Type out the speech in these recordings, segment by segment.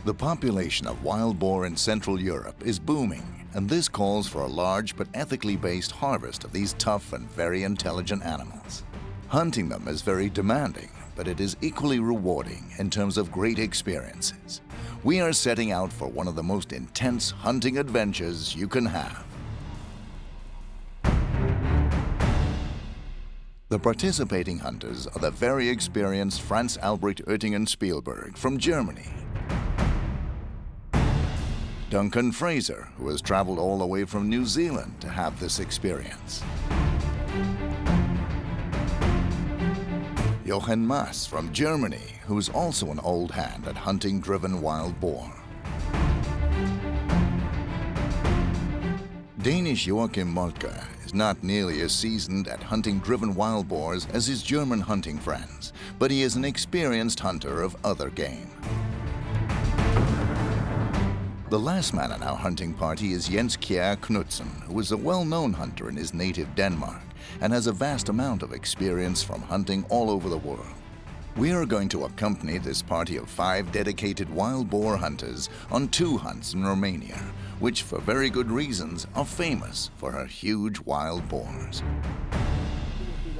The population of wild boar in Central Europe is booming, and this calls for a large but ethically based harvest of these tough and very intelligent animals. Hunting them is very demanding, but it is equally rewarding in terms of great experiences. We are setting out for one of the most intense hunting adventures you can have. The participating hunters are the very experienced Franz Albrecht Oettingen Spielberg from Germany, Duncan Fraser, who has traveled all the way from New Zealand to have this experience, Jochen Maas from Germany, who is also an old hand at hunting driven wild boar, Danish Joachim Moltke is not nearly as seasoned at hunting driven wild boars as his German hunting friends, but he is an experienced hunter of other game. The last man in our hunting party is Jens Kjær Knudsen, who is a well-known hunter in his native Denmark and has a vast amount of experience from hunting all over the world. We are going to accompany this party of 5 dedicated wild boar hunters on 2 hunts in Romania, which for very good reasons are famous for her huge wild boars.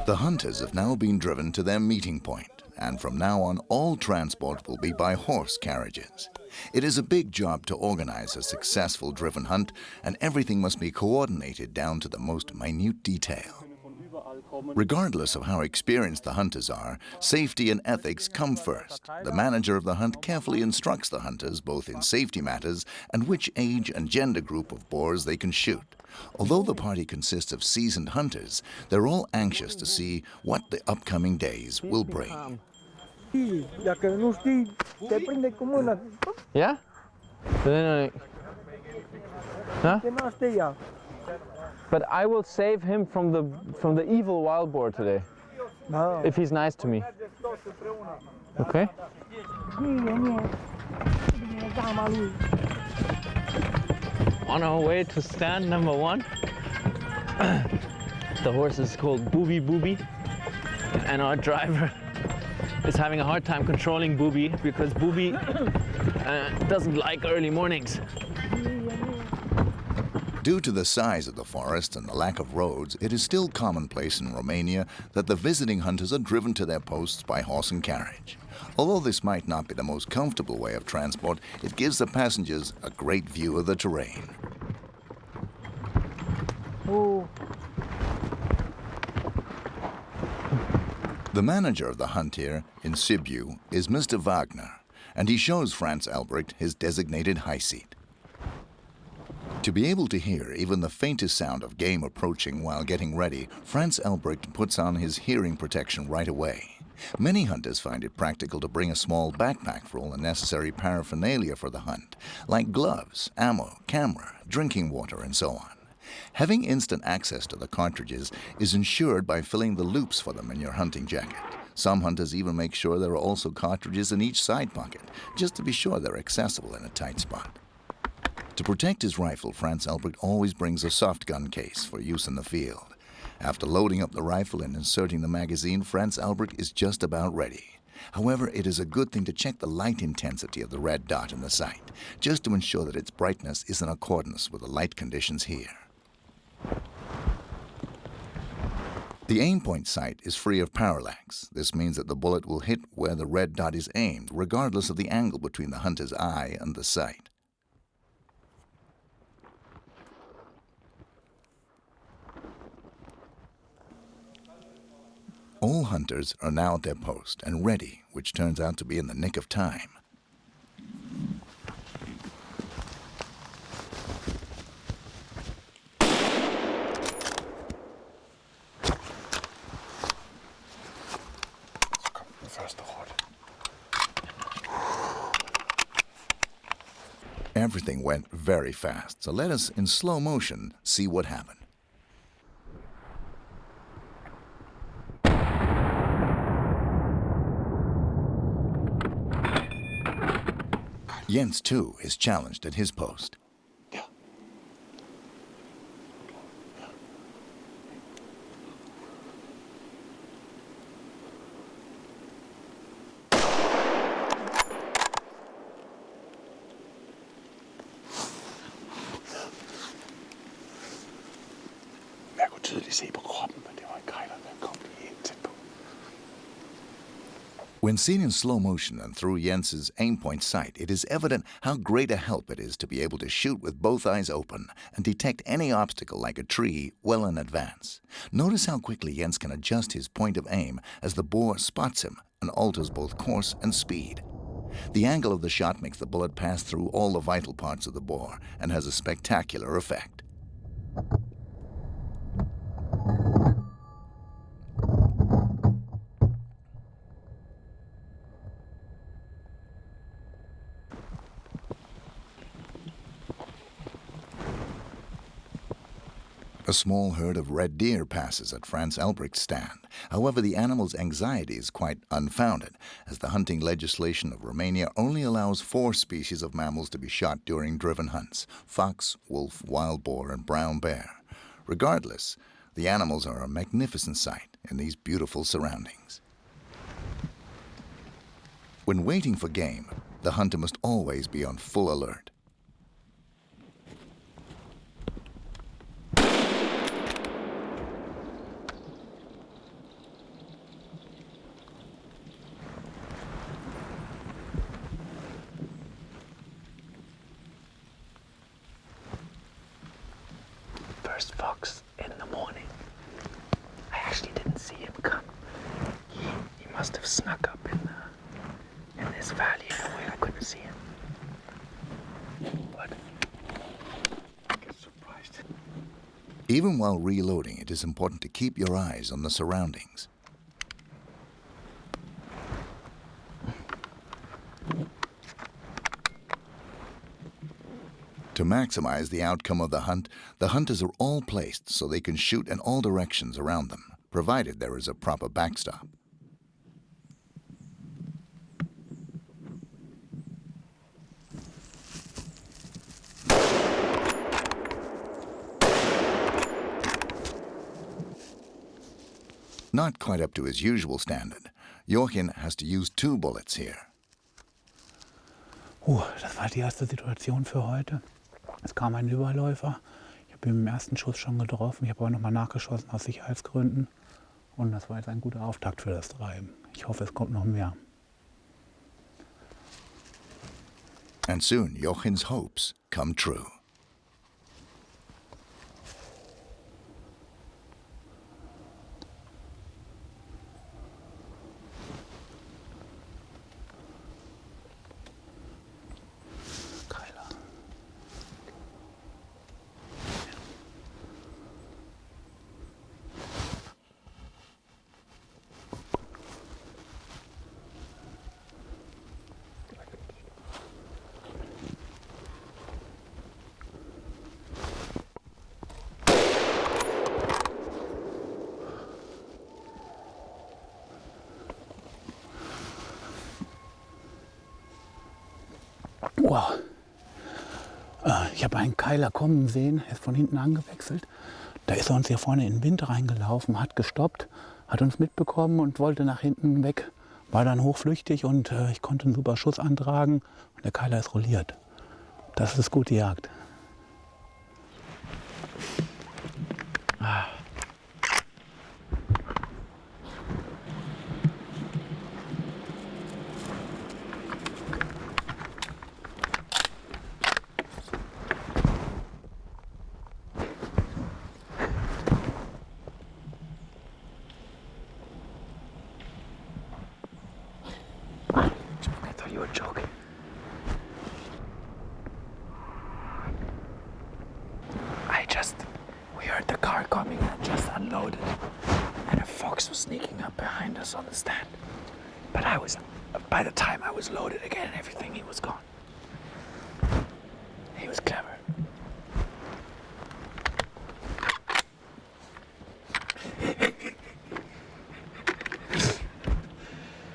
The hunters have now been driven to their meeting point, and from now on all transport will be by horse carriages. It is a big job to organize a successful driven hunt, and everything must be coordinated down to the most minute detail. Regardless of how experienced the hunters are, safety and ethics come first. The manager of the hunt carefully instructs the hunters both in safety matters and which age and gender group of boars they can shoot. Although the party consists of seasoned hunters, they're all anxious to see what the upcoming days will bring. Ja? Huh? But I will save him from the evil wild boar today. No. If he's nice to me. Okay? On our way to stand number 1. The horse is called Booby Booby, and our driver is having a hard time controlling Booby because Booby doesn't like early mornings. Due to the size of the forest and the lack of roads, it is still commonplace in Romania that the visiting hunters are driven to their posts by horse and carriage. Although this might not be the most comfortable way of transport, it gives the passengers a great view of the terrain. Oh. The manager of the hunt here in Sibiu is Mr. Wagner, and he shows Franz Albrecht his designated high seat. To be able to hear even the faintest sound of game approaching while getting ready, Franz Albrecht puts on his hearing protection right away. Many hunters find it practical to bring a small backpack for all the necessary paraphernalia for the hunt, like gloves, ammo, camera, drinking water, and so on. Having instant access to the cartridges is ensured by filling the loops for them in your hunting jacket. Some hunters even make sure there are also cartridges in each side pocket, just to be sure they're accessible in a tight spot. To protect his rifle, Franz Albrecht always brings a soft gun case for use in the field. After loading up the rifle and inserting the magazine, Franz Albrecht is just about ready. However, it is a good thing to check the light intensity of the red dot in the sight, just to ensure that its brightness is in accordance with the light conditions here. The aim point sight is free of parallax. This means that the bullet will hit where the red dot is aimed, regardless of the angle between the hunter's eye and the sight. All hunters are now at their post and ready, which turns out to be in the nick of time. Everything went very fast, so let us, in slow motion, see what happened. Jens, too, is challenged at his post. tydeligt se på kroppen, men det var en kejler, der kom helt tæt på. When seen in slow motion and through Jens's aim-point sight, it is evident how great a help it is to be able to shoot with both eyes open and detect any obstacle like a tree well in advance. Notice how quickly Jens can adjust his point of aim as the boar spots him and alters both course and speed. The angle of the shot makes the bullet pass through all the vital parts of the boar and has a spectacular effect. A small herd of red deer passes at Franz Albrecht's stand. However, the animal's anxiety is quite unfounded, as the hunting legislation of Romania only allows 4 species of mammals to be shot during driven hunts: fox, wolf, wild boar, and brown bear. Regardless, the animals are a magnificent sight in these beautiful surroundings. When waiting for game, the hunter must always be on full alert. First fox in the morning. I actually didn't see him come. He must have snuck up in this valley in a way I couldn't see him. But I get surprised. Even while reloading, it is important to keep your eyes on the surroundings. To maximize the outcome of the hunt, the hunters are all placed so they can shoot in all directions around them, provided there is a proper backstop. Not quite up to his usual standard, Jochen has to use 2 bullets here. Das war die erste Situation für heute. Es kam ein Überläufer. Ich habe ihn im ersten Schuss schon getroffen. Ich habe aber nochmal nachgeschossen aus Sicherheitsgründen. Und das war jetzt ein guter Auftakt für das Treiben. Ich hoffe, es kommt noch mehr. And soon Jochen's hopes come true. Wow. Ich habe einen Keiler kommen sehen, er ist von hinten angewechselt. Da ist er uns hier vorne in den Wind reingelaufen, hat gestoppt, hat uns mitbekommen und wollte nach hinten weg. War dann hochflüchtig und ich konnte einen super Schuss antragen und der Keiler ist rolliert. Das ist gute Jagd. You were joking. We heard the car coming and just unloaded. And a fox was sneaking up behind us on the stand. But by the time I was loaded again and everything, he was gone. He was clever.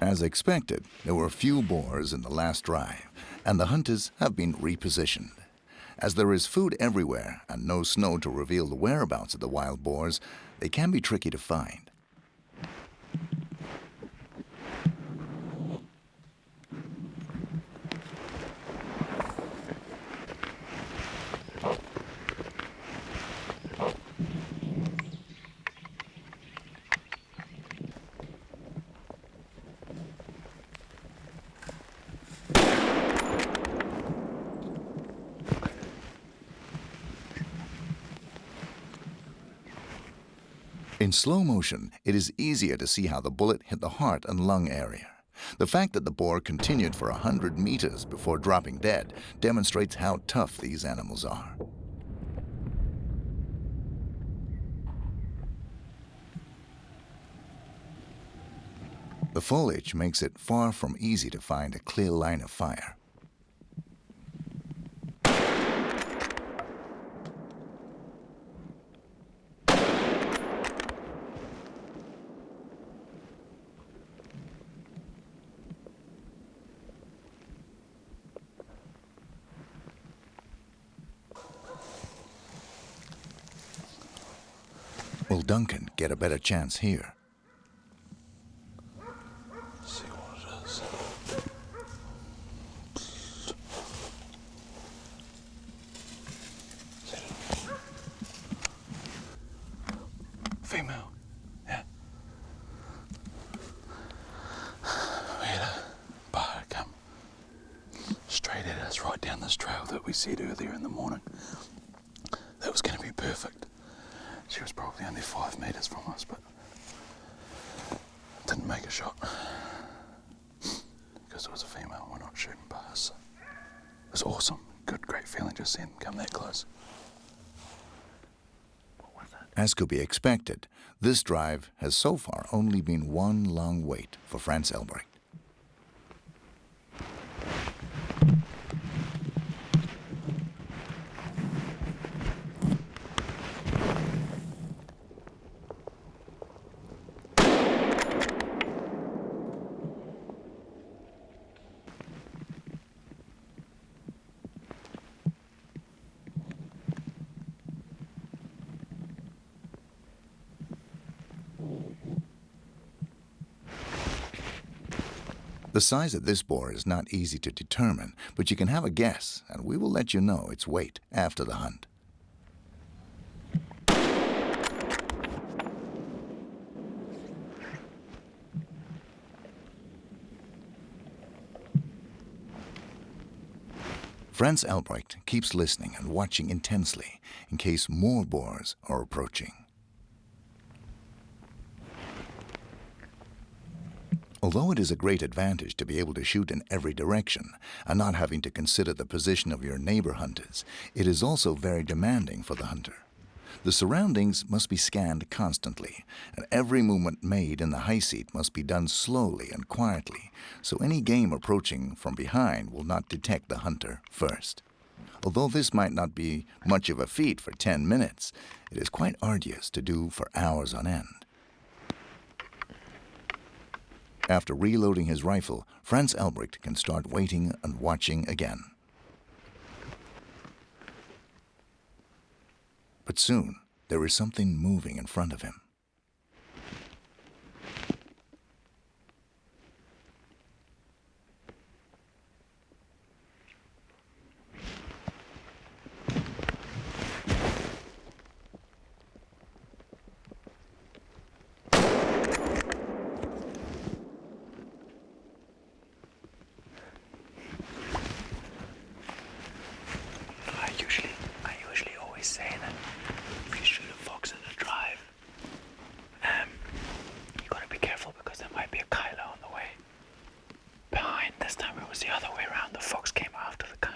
As expected, there were few boars in the last drive, and the hunters have been repositioned. As there is food everywhere and no snow to reveal the whereabouts of the wild boars, they can be tricky to find. In slow motion, it is easier to see how the bullet hit the heart and lung area. The fact that the boar continued for 100 meters before dropping dead demonstrates how tough these animals are. The foliage makes it far from easy to find a clear line of fire. Will Duncan get a better chance here? See what it is. Female. Yeah. We had a bar come straight at us right down this trail that we said earlier in the morning. That was going to be perfect. She was probably only 5 meters from us, but didn't make a shot because it was a female. We're not shooting past. It was awesome. Good, great feeling just seeing them come that close. As could be expected, this drive has so far only been one long wait for Franz Elbrecht. The size of this boar is not easy to determine, but you can have a guess, and we will let you know its weight after the hunt. Franz Elbrecht keeps listening and watching intensely in case more boars are approaching. Although it is a great advantage to be able to shoot in every direction and not having to consider the position of your neighbor hunters, it is also very demanding for the hunter. The surroundings must be scanned constantly, and every movement made in the high seat must be done slowly and quietly, so any game approaching from behind will not detect the hunter first. Although this might not be much of a feat for 10 minutes, it is quite arduous to do for hours on end. After reloading his rifle, Franz Elbrecht can start waiting and watching again. But soon, there is something moving in front of him. I usually always say that if you shoot a fox in a drive, you gotta be careful because there might be a kyler on the way behind. This time it was the other way around. The fox came after the kyler.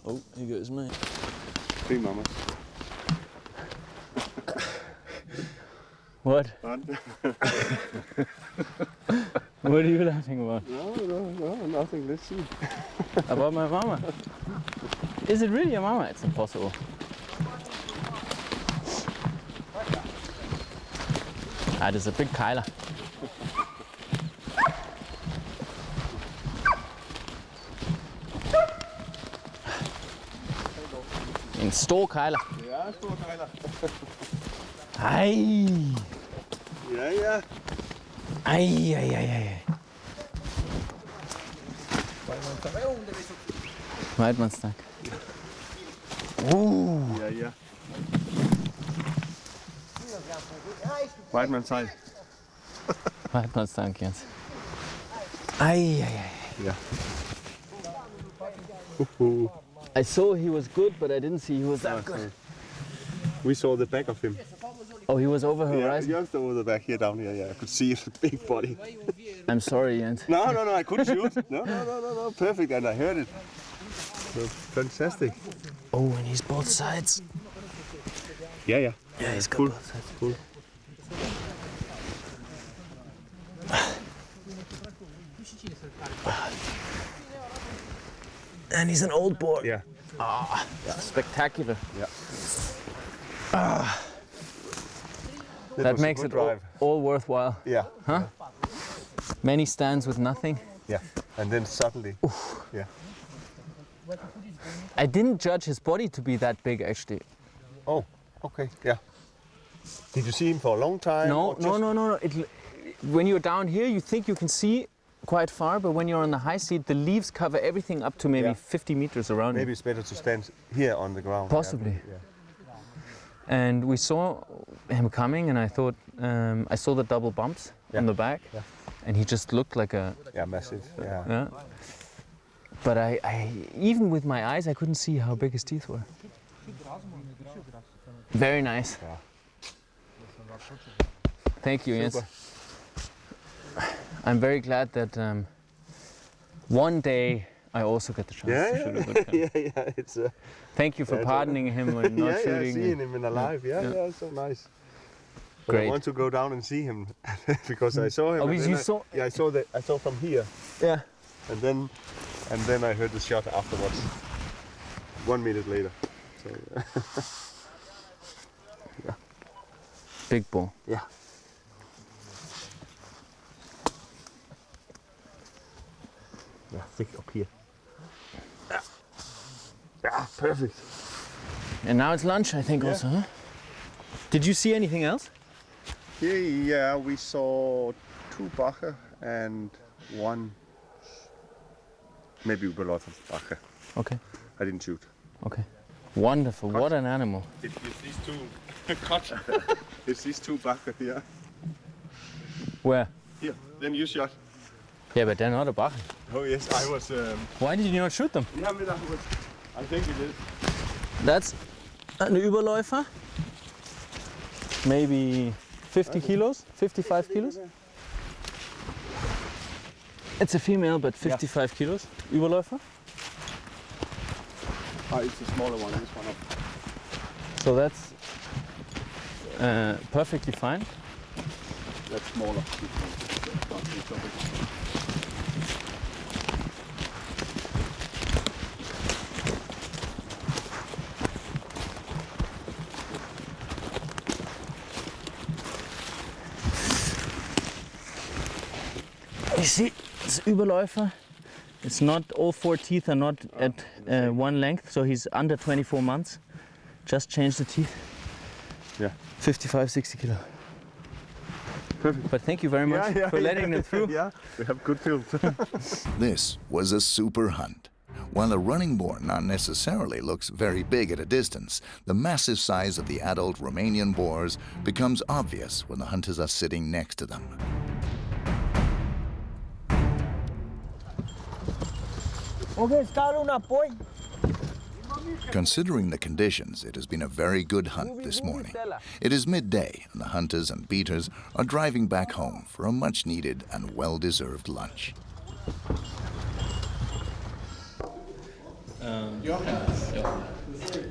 Oh, here goes me. Hey, mama. What? Fun? What are you laughing about? No, nothing. Let's see. About my mama? Is it really your mama? It's impossible. That is a big kyler. En stor kyler. Ja, stor kyler. Ej. Ja. Ej. Weidmannstak. Ja. Yeah. White man's side. Right, not thank you. Ay. Yeah. I saw he was good, but I didn't see he was that good. We saw the back of him. Oh, he was over Yeah, horizon? just over the back here down here. Yeah, I could see his big body. I'm sorry, Jens. No, I couldn't shoot. No, perfect, and I heard it. So, fantastic. Oh, and he's both sides. Yeah. Yeah, he's got Cool. both sides. Cool. And he's an old boar. Yeah. Spectacular. Yeah. That was a makes good it all, drive. all worthwhile. Yeah. Huh? Many stands with nothing. Yeah. And then suddenly. Yeah. I didn't judge his body to be that big, actually. Oh, okay. Yeah. Did you see him for a long time? No. or just- When you're down here, you think you can see quite far, but when you're on the high seat, the leaves cover everything up to maybe Yeah. 50 meters around Maybe you. it's better to stand here on the ground. Possibly. Yeah. And we saw him coming, and I thought, I saw the double bumps on the back, Yeah. and he just looked like a, Yeah, massive. Yeah. yeah. But I even with my eyes, I couldn't see how big his teeth were. Very nice. Yeah. Thank you, Jens. Super. I'm very glad that one day I also get the chance to shoot a good gun. Yeah. It's Thank you for Yeah, pardoning him when not shooting. seeing him in alive. Yeah, Yeah. yeah, so nice. But Great. I want to go down and see him because I saw him. Oh, and you then saw- Yeah, I saw from here, Yeah. and then I heard the shot afterwards. 1 minute later. So Big bull. yeah. Yeah, thick up here. Yeah, perfect. And now it's lunch, I think, also, huh? Did you see anything else? Yeah, we saw 2 bacher and 1 maybe Wildboarfever. Okay. I didn't shoot. Okay. Wonderful. What an animal. It's these 2 cut. It's these 2 bacher here. Where? Here, then you shot. Yeah, but they're not a buck. Oh yes, I was. Why did you not shoot them? Yeah, I think it is. That's an Überläufer. Maybe 50 kilos, 55 kilos. It's a female, but 55 kilos. Überläufer. It's a smaller one. This one up. So that's perfectly fine. That's smaller. You see, it's Überläufer. It's not, all 4 teeth are not at one length, so he's under 24 months. Just changed the teeth. Yeah. 55, 60 kilo. Perfect. But thank you very much for letting them through. Yeah, we have good films. This was a super hunt. While a running boar not necessarily looks very big at a distance, the massive size of the adult Romanian boars becomes obvious when the hunters are sitting next to them. Considering the conditions, it has been a very good hunt this morning. It is midday, and the hunters and beaters are driving back home for a much-needed and well-deserved lunch.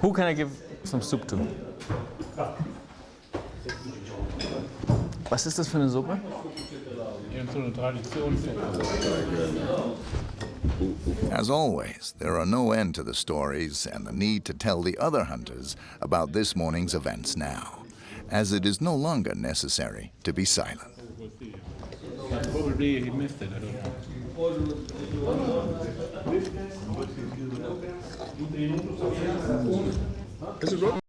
Who can I give some soup to? Was ist das für eine Suppe? As always, there are no end to the stories and the need to tell the other hunters about this morning's events now, as it is no longer necessary to be silent. Probably he missed it, I don't know.